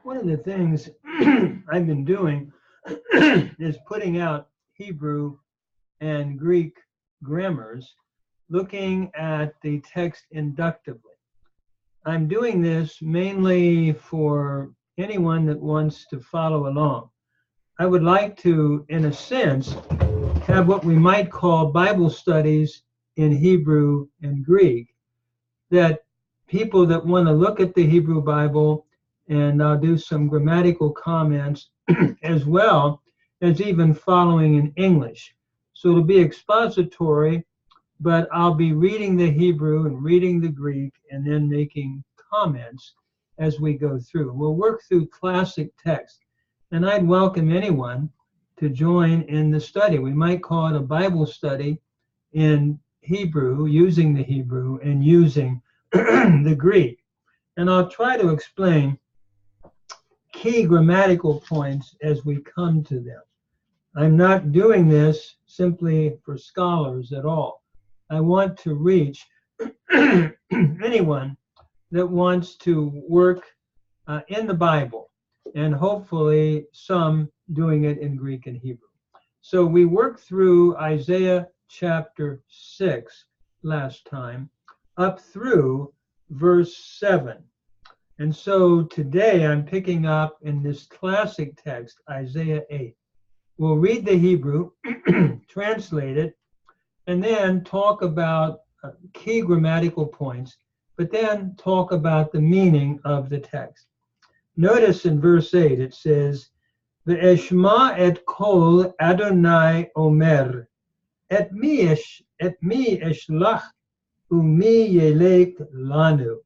One of the things I've been doing is putting out Hebrew and Greek grammars, looking at the text inductively. I'm doing this mainly for anyone that wants to follow along. I would like to, in a sense, have what we might call Bible studies in Hebrew and Greek, that people that want to look at the Hebrew Bible, and I'll do some grammatical comments as well as even following in English. So it'll be expository, but I'll be reading the Hebrew and reading the Greek and then making comments as we go through. We'll work through classic text, and I'd welcome anyone to join in the study. We might call it a Bible study in Hebrew, using the Hebrew and using the Greek. And I'll try to explain key grammatical points as we come to them. I'm not doing this simply for scholars at all. I want to reach anyone that wants to work in the Bible, and hopefully some doing it in Greek and Hebrew. So we worked through Isaiah chapter 6 last time, up through verse 7. And so today I'm picking up in this classic text, Isaiah 8. We'll read the Hebrew, translate it, and then talk about key grammatical points, but then talk about the meaning of the text. Notice in verse 8 it says, Ve'eshma et kol Adonai omer, et mi eshlach umi yelek lanu,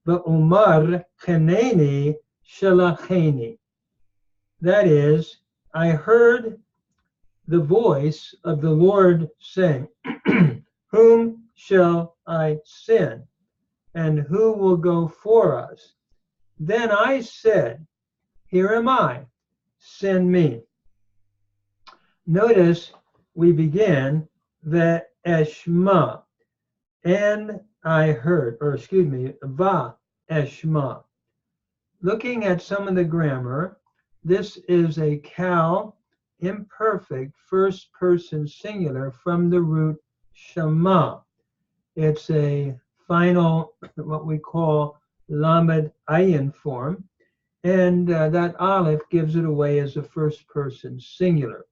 ve'omar cheneni shelacheni. That is, I heard the voice of the Lord saying, whom shall I send, and who will go for us? Then I said, here am I, send me. Notice we begin the eshma, and I heard, or excuse me, va eshma. Looking at some of the grammar, this is a cal imperfect first person singular from the root shema. It's a final, what we call lamed ayin form, and that aleph gives it away as a first person singular.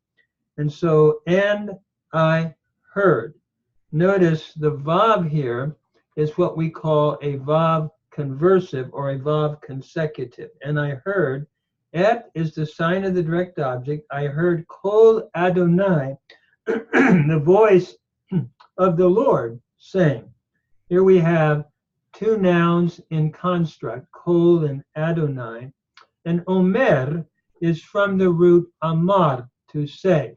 And so, and I heard. Notice the vav here is what we call a vav conversive or a vav consecutive. And I heard, et is the sign of the direct object. I heard kol Adonai, the voice of the Lord, saying. Here we have two nouns in construct, kol and Adonai. And omer is from the root amar, to say.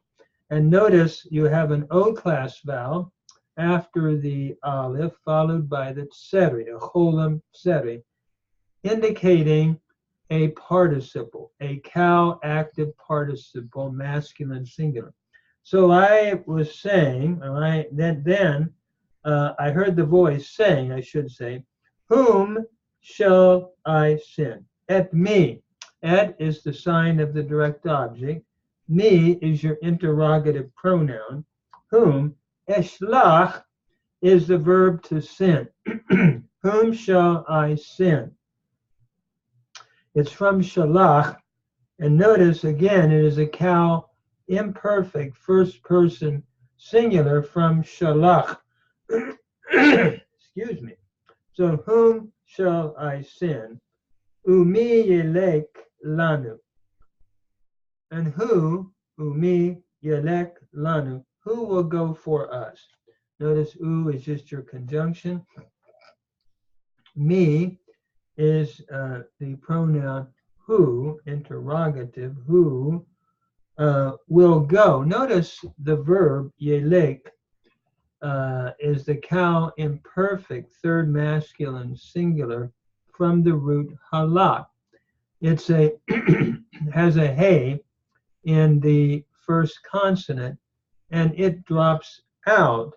And notice you have an O class vowel after the aleph, followed by the tseri, a cholam tseri, indicating a participle, a cal active participle, masculine singular. So I was saying, I heard the voice saying, I should say, whom shall I send? Et me. Et is the sign of the direct object. Me is your interrogative pronoun. Whom? Eshlach is the verb to send. Whom shall I send? It's from shalach, and notice again it is a cal imperfect first person singular from shalach. Excuse me. So whom shall I send? Umi yelek lanu. And who, umi yelek lanu, who will go for us? Notice u is just your conjunction. Me is the pronoun who, interrogative, who will go. Notice the verb yelek is the cal imperfect third masculine singular from the root halak. It's a has a hey in the first consonant, and it drops out,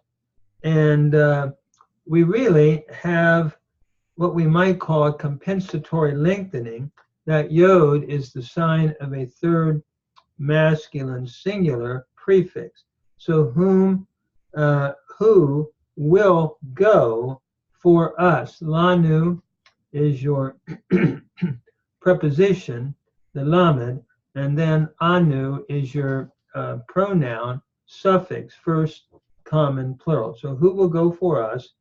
and we really have what we might call a compensatory lengthening that yod is the sign of a third masculine singular prefix. So who will go for us? Lanu is your preposition, the lamed, and then anu is your pronoun suffix, first common plural. So who will go for us?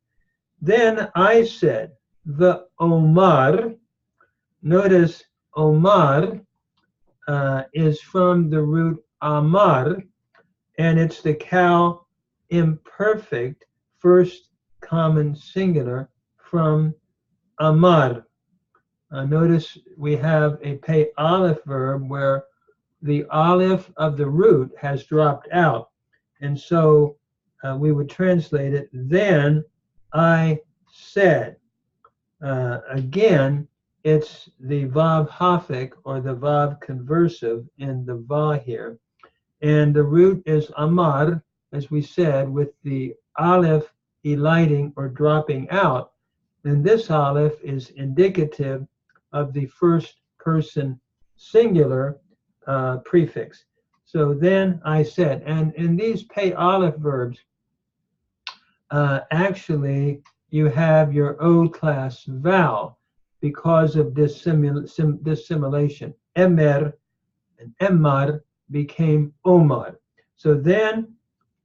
Then I said, the Omar. Notice Omar is from the root amar, and it's the cow imperfect first common singular from amar. Notice we have a pay aleph verb where the aleph of the root has dropped out, and so we would translate it, then I said. Again, it's the vav hafik or the vav conversive in the va here. And the root is amar, as we said, with the aleph eliding or dropping out. And this aleph is indicative of the first person singular prefix. So then I said, and in these pay aleph verbs, actually, you have your O class vowel because of dissimilation. Emer and Emar became Omar. So then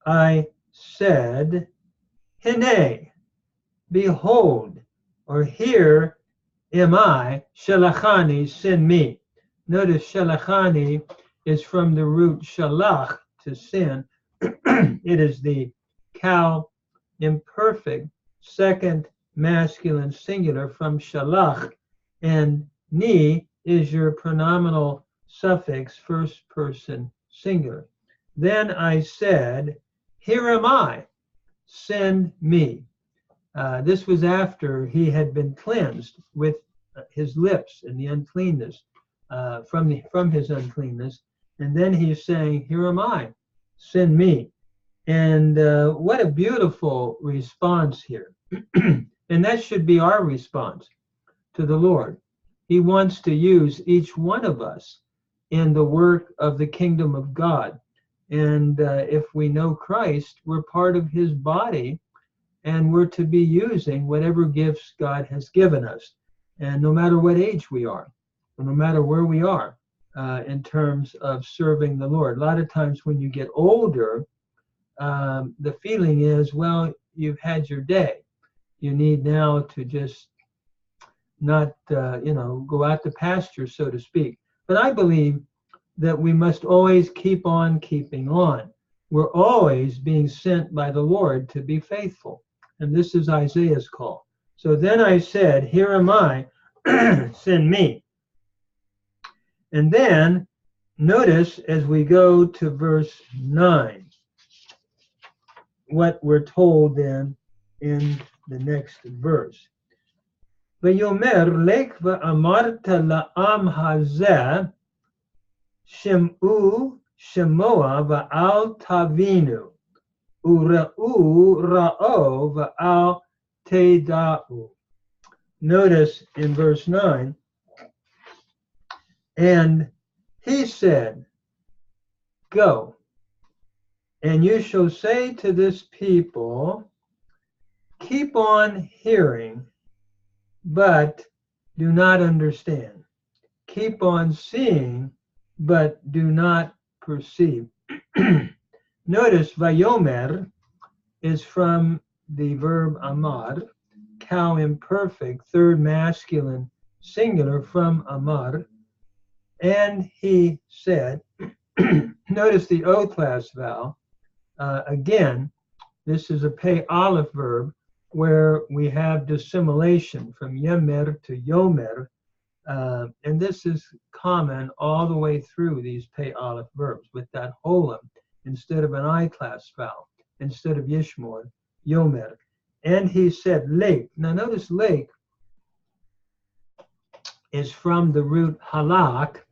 I said, Hine, behold, or here am I, shalachani, send me. Notice shalachani is from the root shalach, to send. It is the cow imperfect second masculine singular from shalach, and ni is your pronominal suffix first person singular. Then I said, here am I, send me. This was after he had been cleansed with his lips and the uncleanness from his uncleanness, and then he's saying, here am I, send me. And what a beautiful response here. And that should be our response to the Lord. He wants to use each one of us in the work of the kingdom of God. And if we know Christ, we're part of his body, and we're to be using whatever gifts God has given us. And no matter what age we are, or no matter where we are in terms of serving the Lord. A lot of times when you get older, the feeling is, well, you've had your day. You need now to just not, go out to pasture, so to speak. But I believe that we must always keep on keeping on. We're always being sent by the Lord to be faithful. And this is Isaiah's call. So then I said, here am I, send me. And then notice as we go to verse 9, what we're told then in the next verse. V'yomer lek v'amarta la'am hazeh shem'u shemoa v'al tavinu ure'u ra'o v'al teida'u. Notice in verse 9, and he said, go, and you shall say to this people, keep on hearing, but do not understand. Keep on seeing, but do not perceive. Notice Vayomer is from the verb amar, cow imperfect, third masculine singular from amar. And he said, notice the O class vowel. Again, this is a pay aleph verb where we have dissimilation from yemer to yomer. And this is common all the way through these pay aleph verbs with that holem instead of an I class vowel, instead of yishmor, yomer. And he said lake. Now notice lake is from the root halak,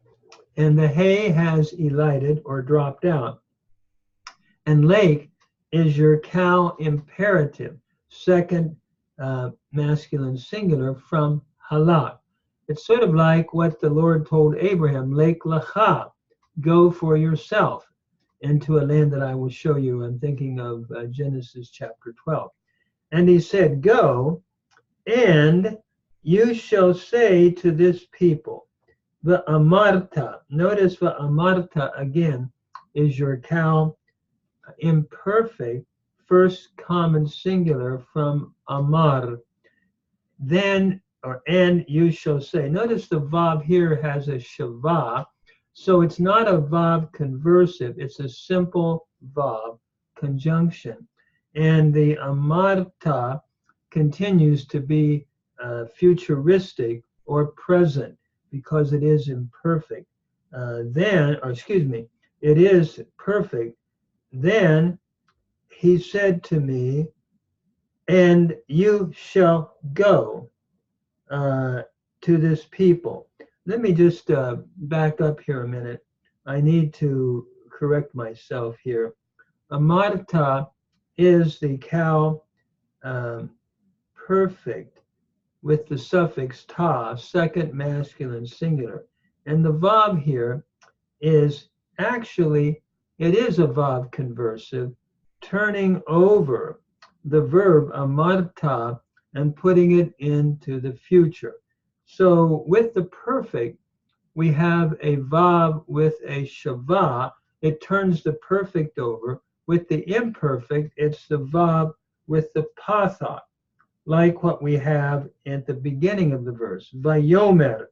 and the hay has elided or dropped out. And lake is your cow imperative, second masculine singular from halak. It's sort of like what the Lord told Abraham, Lake Lecha, go for yourself into a land that I will show you. I'm thinking of Genesis chapter 12. And he said, go, and you shall say to this people, the amarta. Notice the amarta again is your cow imperfect, first common singular from amar. Then, and you shall say. Notice the vav here has a shava, so it's not a vav conversive, it's a simple vav conjunction. And the amarta continues to be futuristic or present because it is imperfect. It is perfect. Then he said to me, and you shall go to this people. Let me just back up here a minute. I need to correct myself here. Amarta is the cow perfect with the suffix ta, second masculine singular. And the vav here is actually, it is a vav conversive, turning over the verb amarta and putting it into the future. So with the perfect, we have a vav with a shava. It turns the perfect over. With the imperfect, it's the vav with the patha, like what we have at the beginning of the verse. Vayomer,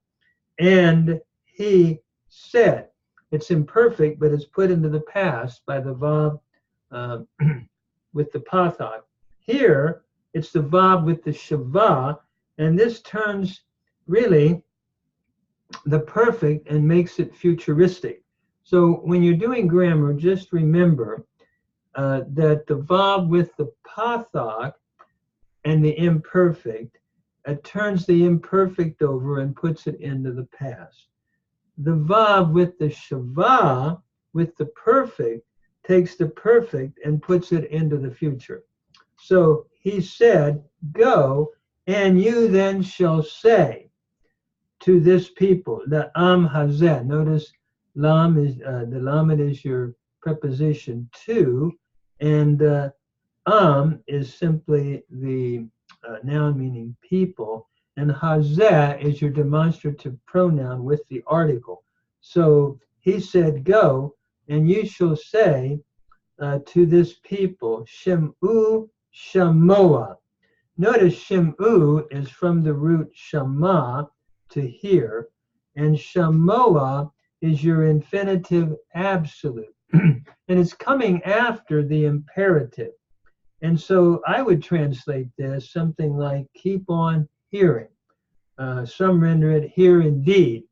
and he said. It's imperfect, but it's put into the past by the vav with the patha. Here, it's the vav with the shava, and this turns really the perfect and makes it futuristic. So when you're doing grammar, just remember that the vav with the patha and the imperfect, it turns the imperfect over and puts it into the past. The vav with the shava, with the perfect, takes the perfect and puts it into the future. So he said, go, and you then shall say to this people, the am hazeh. Notice lam is the lamed is your preposition to, and is simply the noun meaning people, and hazeh is your demonstrative pronoun with the article. So he said, go, and you shall say to this people, shem'u shamoa. Notice shem'u is from the root shama, to hear, and shamoa is your infinitive absolute. And it's coming after the imperative. And so I would translate this something like keep on hearing. Some render it hear indeed.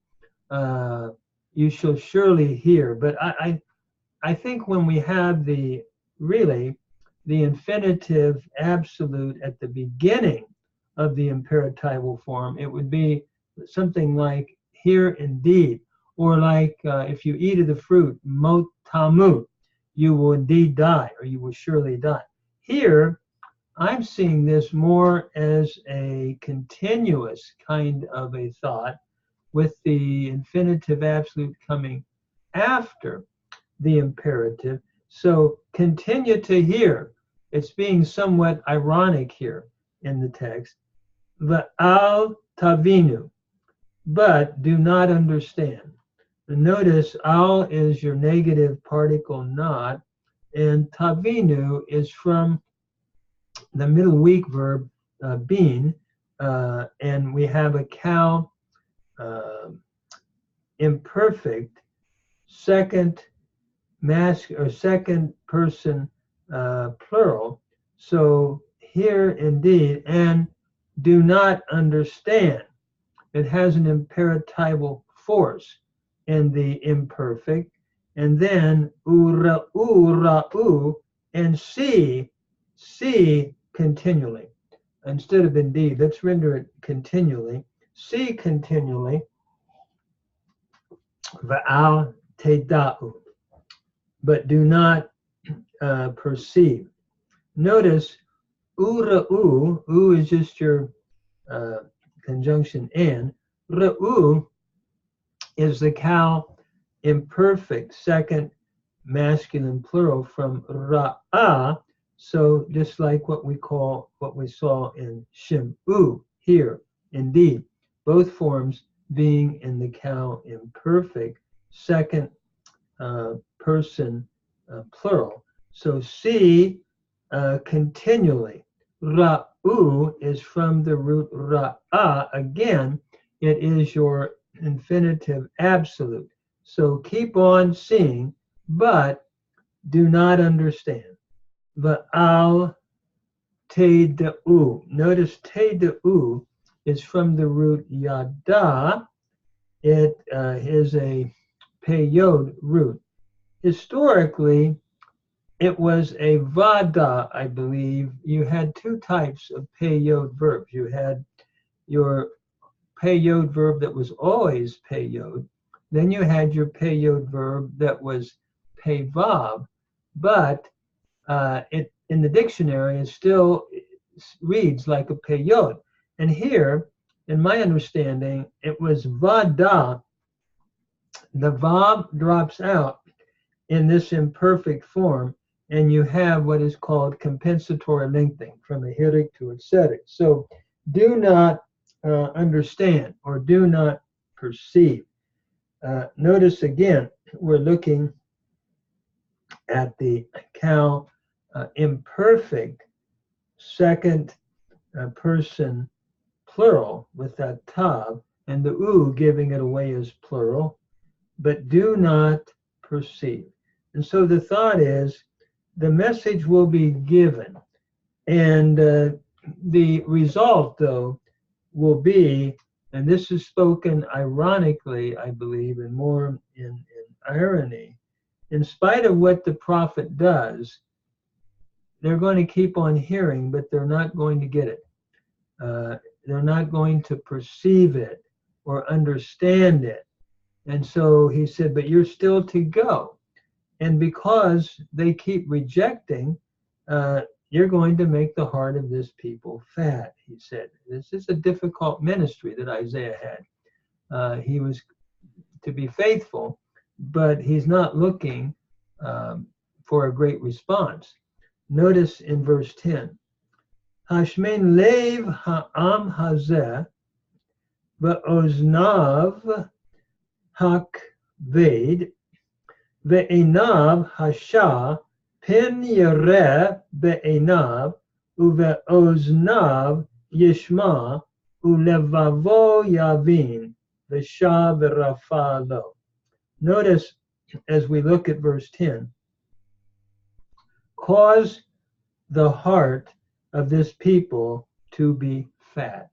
You shall surely hear. But I think when we have the infinitive absolute at the beginning of the imperatival form, it would be something like hear indeed, or like if you eat of the fruit, mot tamut, you will indeed die, or you will surely die. Here, I'm seeing this more as a continuous kind of a thought, with the infinitive absolute coming after the imperative. So continue to hear. It's being somewhat ironic here in the text. Va'al tavinu, but do not understand. Notice al is your negative particle not, and tavinu is from the middle weak verb being, and we have a cow imperfect second second person plural. So here indeed, and do not understand. It has an imperatival force in the imperfect, and then ura'u and see continually. Instead of indeed, let's render it continually. See continually. Va'al teda'u, but do not perceive. Notice ura'u, u is just your conjunction and, Re'u is the cow imperfect second masculine plural from ra'a. So just like what we saw in shim'u here, indeed, both forms being in the cow imperfect second person plural. So see continually. Ra'u is from the root ra'a. Again, it is your infinitive absolute. So keep on seeing, but do not understand. Va'al te'da'u. Notice te'da'u is from the root yada. It is a peyod root. Historically, it was a vada, I believe. You had two types of peyod verbs. You had your peyod verb that was always peyod. Then you had your peyod verb that was peyvav, but it in the dictionary it still reads like a peyod. And here, in my understanding, it was vada. The vav drops out in this imperfect form, and you have what is called compensatory lengthening from ahitic to ascetic. So do not understand or do not perceive. Notice again, we're looking at the cow imperfect second person plural with that tav, and the u giving it away as plural, but do not perceive. And so the thought is the message will be given, and the result, though, will be, and this is spoken ironically, I believe, and more in irony, in spite of what the prophet does, they're going to keep on hearing, but they're not going to get it. They're not going to perceive it or understand it. And so he said, but you're still to go. And because they keep rejecting, you're going to make the heart of this people fat, he said. This is a difficult ministry that Isaiah had. He was to be faithful, but he's not looking for a great response. Notice in verse 10, Hashmein lev ha'am hazeh ve'oznav hakved ve'enav hasha pin yereh be'enav uve'oznav yishma ulevavo yavin v'sha v'rafa lo. Notice as we look at verse 10, cause the heart of this people to be fat.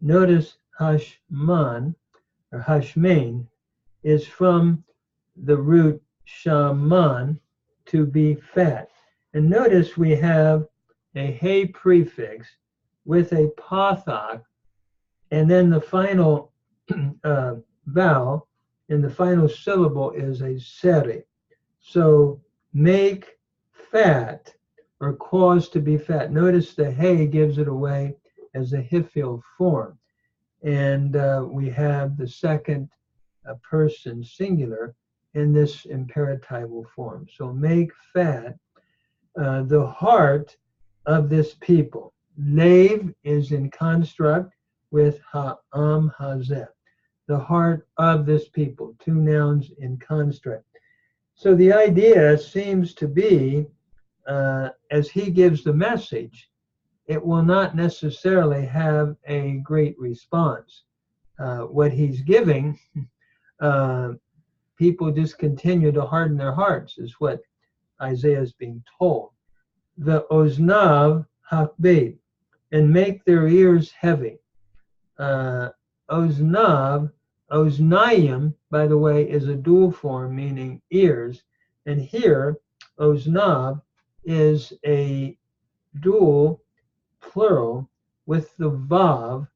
Notice Hashman or Hashmain is from the root shaman, to be fat. And notice we have a hey prefix with a pathak, and then the final vowel in the final syllable is a seri. So make fat or cause to be fat. Notice the hey gives it away as a hifil form. And we have the second person singular in this imperatival form. So make fat the heart of this people. Lev is in construct with ha'am hazeh, the heart of this people, two nouns in construct. So the idea seems to be, as he gives the message, it will not necessarily have a great response. What he's giving, people just continue to harden their hearts, is what Isaiah is being told. The oznav hakbed, and make their ears heavy. Oznav, oznayim, by the way, is a dual form meaning ears, and here oznav is a dual plural with the vav,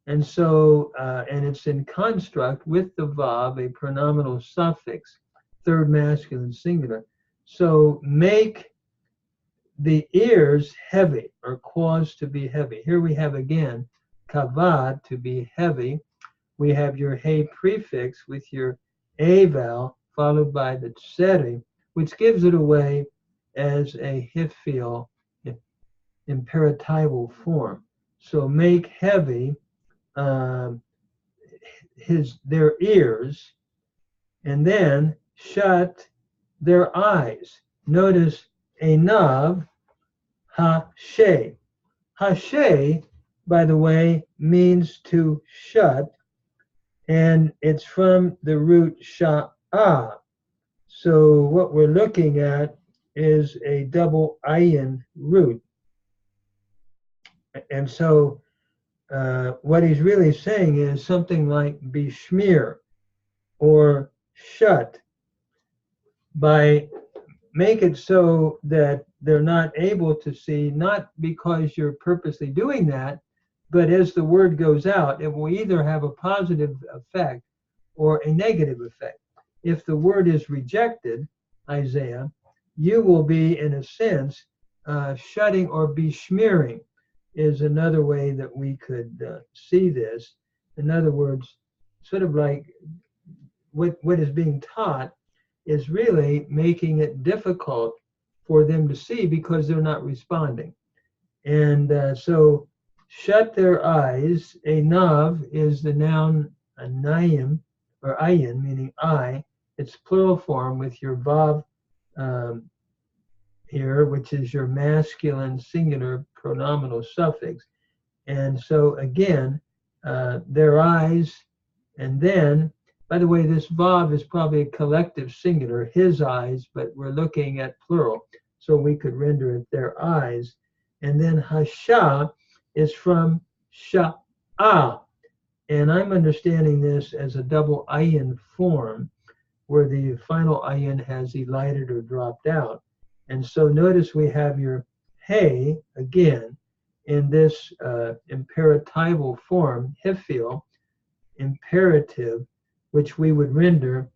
and so and it's in construct with the vav, a pronominal suffix, third masculine singular. So make the ears heavy, or cause to be heavy. Here we have again kavad, to be heavy, we have your hey prefix with your a vowel followed by the tseri, which gives it away as a hifil imperatival form. So make heavy their ears, and then shut their eyes. Notice enav ha-she. Ha-she, by the way, means to shut, and it's from the root sha'ah. So what we're looking at is a double ayin root. And so what he's really saying is something like bishmir or shut, by make it so that they're not able to see, not because you're purposely doing that, but as the word goes out, it will either have a positive effect or a negative effect. If the word is rejected, Isaiah, you will be, in a sense, shutting or besmearing is another way that we could see this. In other words, sort of like what is being taught is really making it difficult for them to see because they're not responding. And so shut their eyes. A nav is the noun anayim, or ayin, meaning I. It's plural form with your vav here, which is your masculine singular pronominal suffix. And so again, their eyes, and then, by the way, this vav is probably a collective singular, his eyes, but we're looking at plural, so we could render it their eyes. And then hasha is from sha'ah, and I'm understanding this as a double ayin form, where the final ayin has elided or dropped out. And so notice we have your hey again in this imperatival form, hifil, imperative, which we would render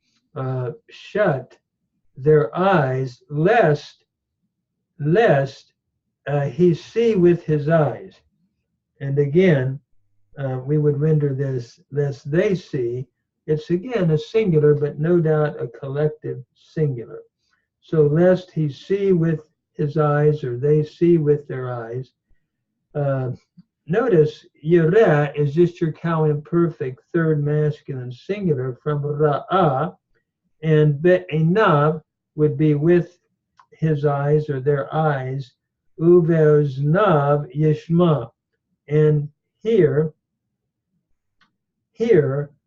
shut their eyes, lest he see with his eyes. And again, we would render this lest they see. It's again a singular, but no doubt a collective singular. So lest he see with his eyes, or they see with their eyes. Notice yireh is just your cow imperfect third masculine singular from ra'ah, and be'enav would be with his eyes or their eyes, uve'oznav yishma, and here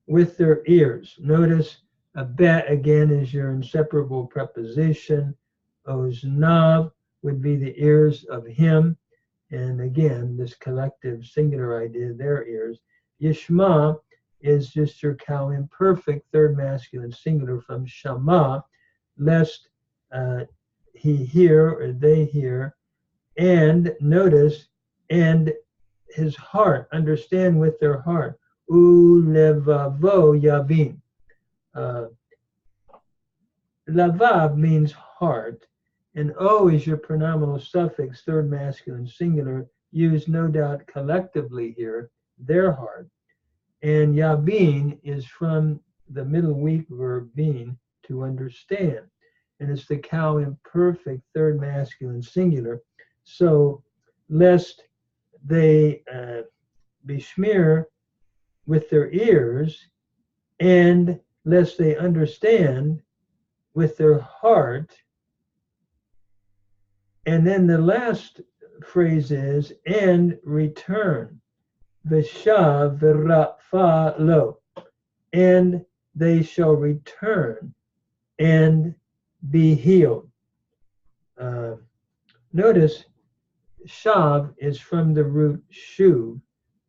with their ears. Notice a bet again is your inseparable preposition. Oznav would be the ears of him. And again, this collective singular idea, their ears. Yishma is just your cow imperfect third masculine singular from shama, lest he hear or they hear. And notice, and his heart, understand with their heart. Ulevavo yavin. Lavav means heart, and O is your pronominal suffix, third masculine singular, used no doubt collectively here, their heart. And yavin is from the middle weak verb bin, to understand. And it's the cow imperfect third masculine singular. So lest they besmear with their ears, and lest they understand with their heart. And then the last phrase is, and return. Vishav v'rafa lo. And they shall return and be healed. Notice, shav is from the root shu,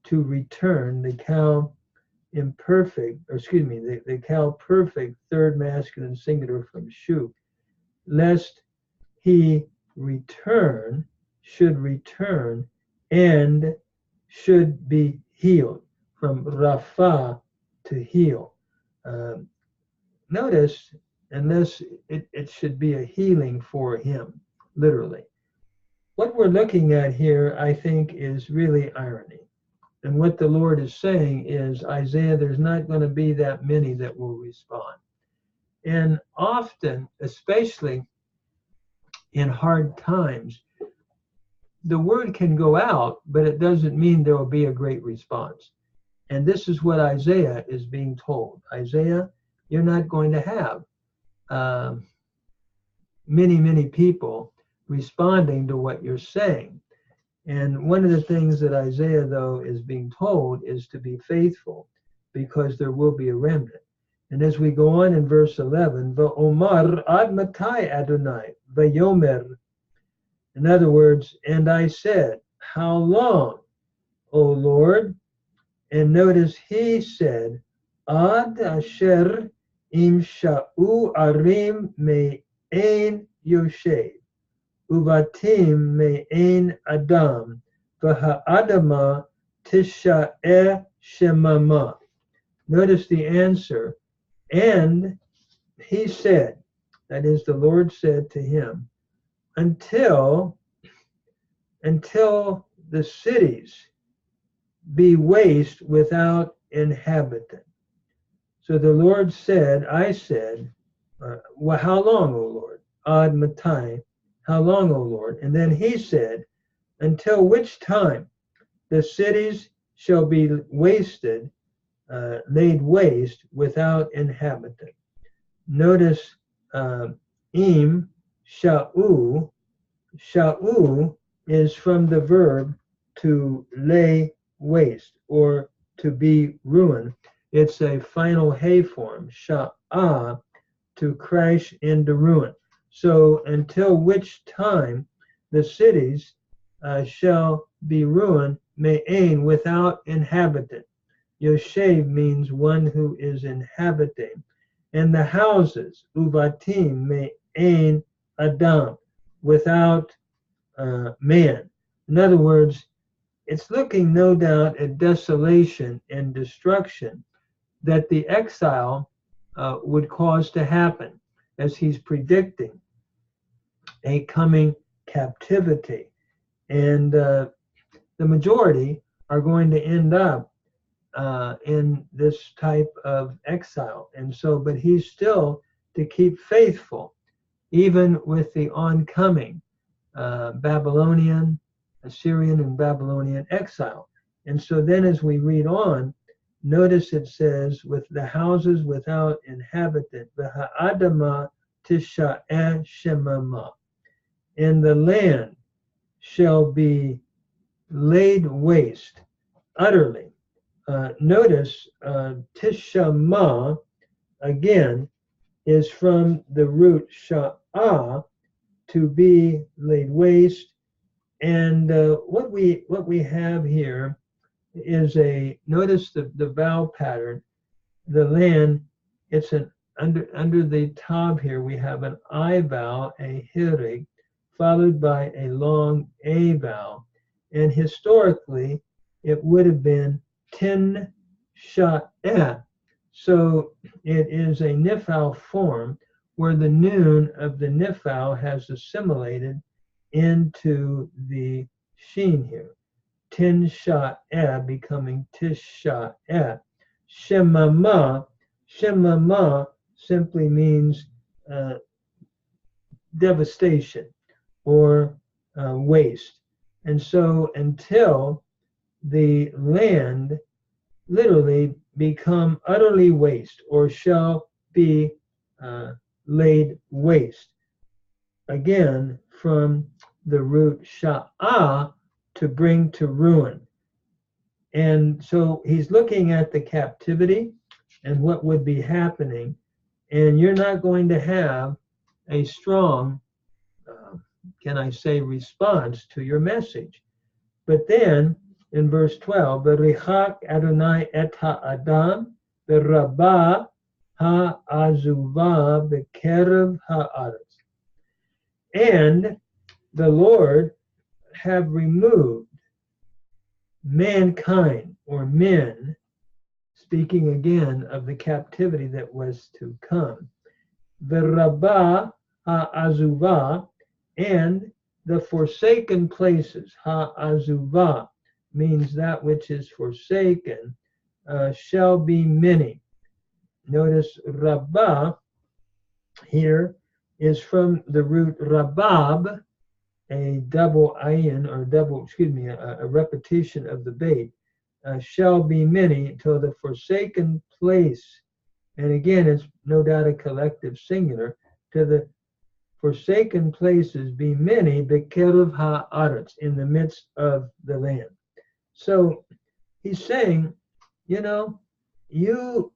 to return, the cow imperfect, or excuse me, the cow perfect third masculine singular from shu. Lest he return, should return, and should be healed, from rafa, to heal. Notice, unless it should be a healing for him, literally. What we're looking at here, I think, is really irony. And what the Lord is saying is, Isaiah, there's not going to be that many that will respond. And often, especially in hard times, the word can go out, but it doesn't mean there will be a great response. And this is what Isaiah is being told. Isaiah, you're not going to have many people responding to what you're saying. And one of the things that Isaiah, though, is being told is to be faithful, because there will be a remnant. And as we go on in verse 11, Va'omar ad matai Adonai, Vayomer. In other words, and I said, how long, O Lord? And notice he said, Ad asher im sha'u arim me'ein yoshev. Uvatim me'ein adam, v'ha'adama tisha'eh shemama. Notice the answer. And he said, that is, the Lord said to him, until the cities be waste without inhabitant. So the Lord said, I said, well, how long, O Lord? Ad matai. How long, O Lord? And then he said, until which time the cities shall be wasted, laid waste without inhabitant. Notice im sha'u. Sha'u is from the verb to lay waste or to be ruined. It's a final hay form, sha'ah, to crash into ruin. So until which time the cities shall be ruined, me'ain, without inhabitant. Yoshev means one who is inhabiting. And the houses, uvatim, me'ain adam, without man. In other words, it's looking no doubt at desolation and destruction that the exile would cause to happen, as he's predicting a coming captivity. And the majority are going to end up in this type of exile. And so, but he's still to keep faithful, even with the oncoming Babylonian, Assyrian, and Babylonian exile. And so then as we read on, notice it says, with the houses without inhabitant, v'ha'adama tisha'eh shemama, and the land shall be laid waste utterly. Notice tishama, again, is from the root sha'ah, to be laid waste. And what we have here is notice the vowel pattern. The land, it's an under the tav here, we have an I vowel, a hirig, followed by a long a vowel. And historically, it would have been tin sha'eh. So it is a nifal form where the noon of the nifal has assimilated into the sheen here. Tin sha'eh becoming tish sha'eh. Shemama simply means devastation or waste. And so until the land literally become utterly waste or shall be laid waste. Again, from the root sha'ah, to bring to ruin. And so he's looking at the captivity and what would be happening. And you're not going to have a strong, can I say, response to your message. But then in verse 12, B'richak Adonai et ha'adam, B'rabah ha'azuvah b'kerev ha'aretz. And the Lord have removed mankind, or men, speaking again of the captivity that was to come. V'rabah ha'azuvah, and the forsaken places, ha'azuvah, means that which is forsaken, shall be many. Notice rabbah here is from the root rabab, a double ayin, or a repetition of the bait, shall be many till the forsaken place, and again it's no doubt a collective singular, to the forsaken places be many, bekeruv ha'aretz, in the midst of the land. So he's saying, you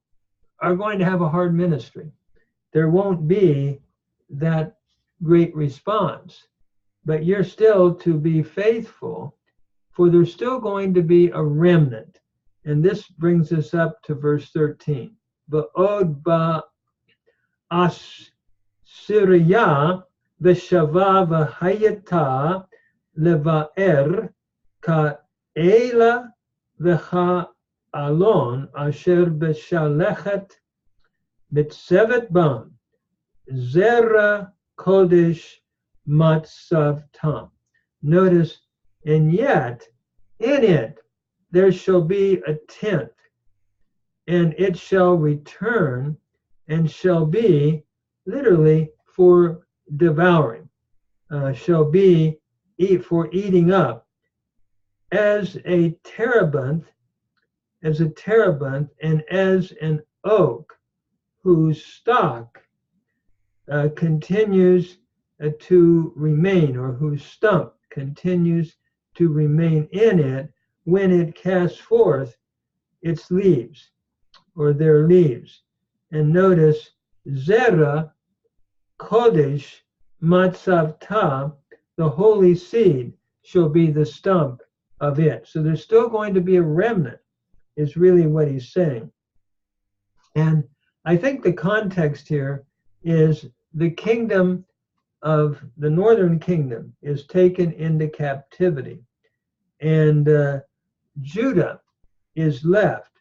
are going to have a hard ministry. There won't be that great response, but you're still to be faithful, for there's still going to be a remnant. And this brings us up to verse 13. Ba'od ba'asiriyah b'shava v'hayata leva'er ka'ela v'ha alon asher b'shalechet mitzevet bam zera kodesh matzav tam. Notice, and yet in it there shall be a tenth, and it shall return and shall be, literally, for devouring, shall be for eating up, as a terebinth, and as an oak whose stock continues to remain, or whose stump continues to remain in it when it casts forth its leaves, or their leaves. And notice, zera kodesh matzav tam, the holy seed shall be the stump of it. So there's still going to be a remnant, is really what he's saying. And I think the context here is the kingdom of the northern kingdom is taken into captivity, and Judah is left.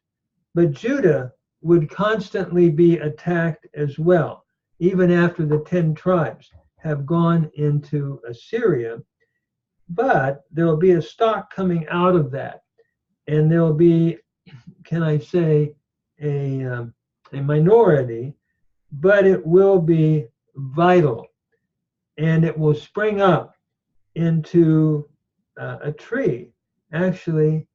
But Judah would constantly be attacked as well, even after the 10 tribes have gone into Assyria. But there will be a stock coming out of that, and there will be, can I say, a minority, but it will be vital, and it will spring up into a tree. Actually,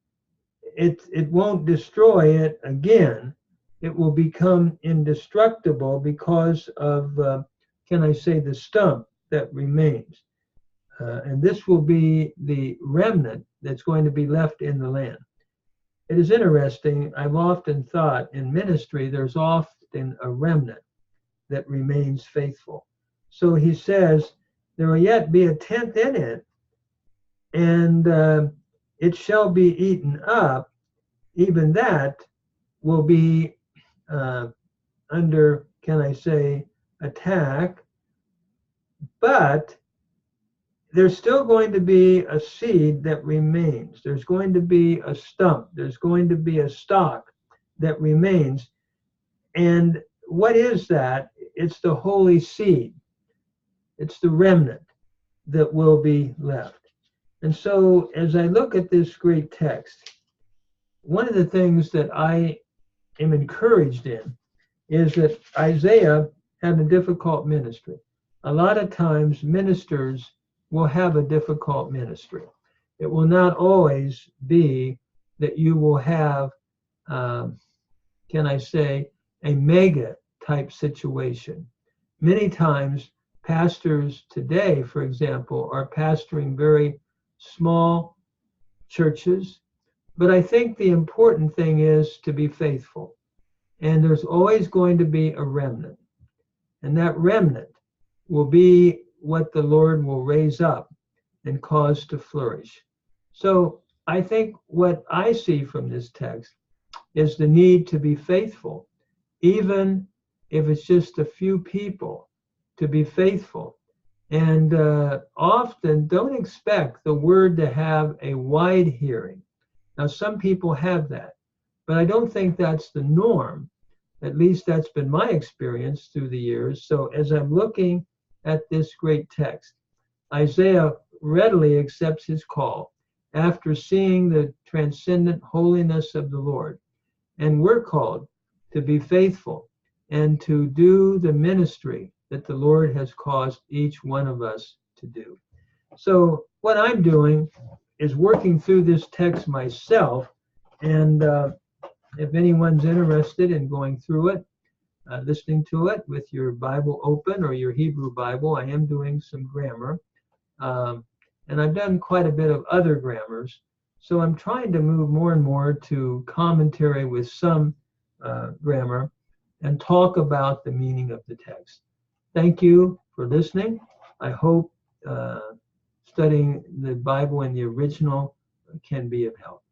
it won't destroy it again. It will become indestructible because of, can I say, the stump that remains. And this will be the remnant that's going to be left in the land. It is interesting. I've often thought in ministry, there's often a remnant that remains faithful. So he says, there will yet be a tenth in it, and it shall be eaten up. Even that will be under, can I say, attack. But there's still going to be a seed that remains. There's going to be a stump. There's going to be a stalk that remains. And what is that? It's the holy seed. It's the remnant that will be left. And so as I look at this great text, one of the things that I am encouraged in is that Isaiah had a difficult ministry. A lot of times ministers will have a difficult ministry. It will not always be that you will have, can I say, a mega type situation. Many times pastors today, for example, are pastoring very small churches, but I think the important thing is to be faithful. And there's always going to be a remnant. And that remnant will be what the Lord will raise up and cause to flourish. So I think what I see from this text is the need to be faithful, even if it's just a few people, to be faithful. And often don't expect the word to have a wide hearing. Now, some people have that, but I don't think that's the norm. At least that's been my experience through the years. So as I'm looking at this great text, Isaiah readily accepts his call after seeing the transcendent holiness of the Lord. And we're called to be faithful and to do the ministry that the Lord has caused each one of us to do. So what I'm doing is working through this text myself, and if anyone's interested in going through it, listening to it with your Bible open or your Hebrew Bible, I am doing some grammar. And I've done quite a bit of other grammars. So I'm trying to move more and more to commentary with some grammar and talk about the meaning of the text. Thank you for listening. I hope studying the Bible in the original can be of help.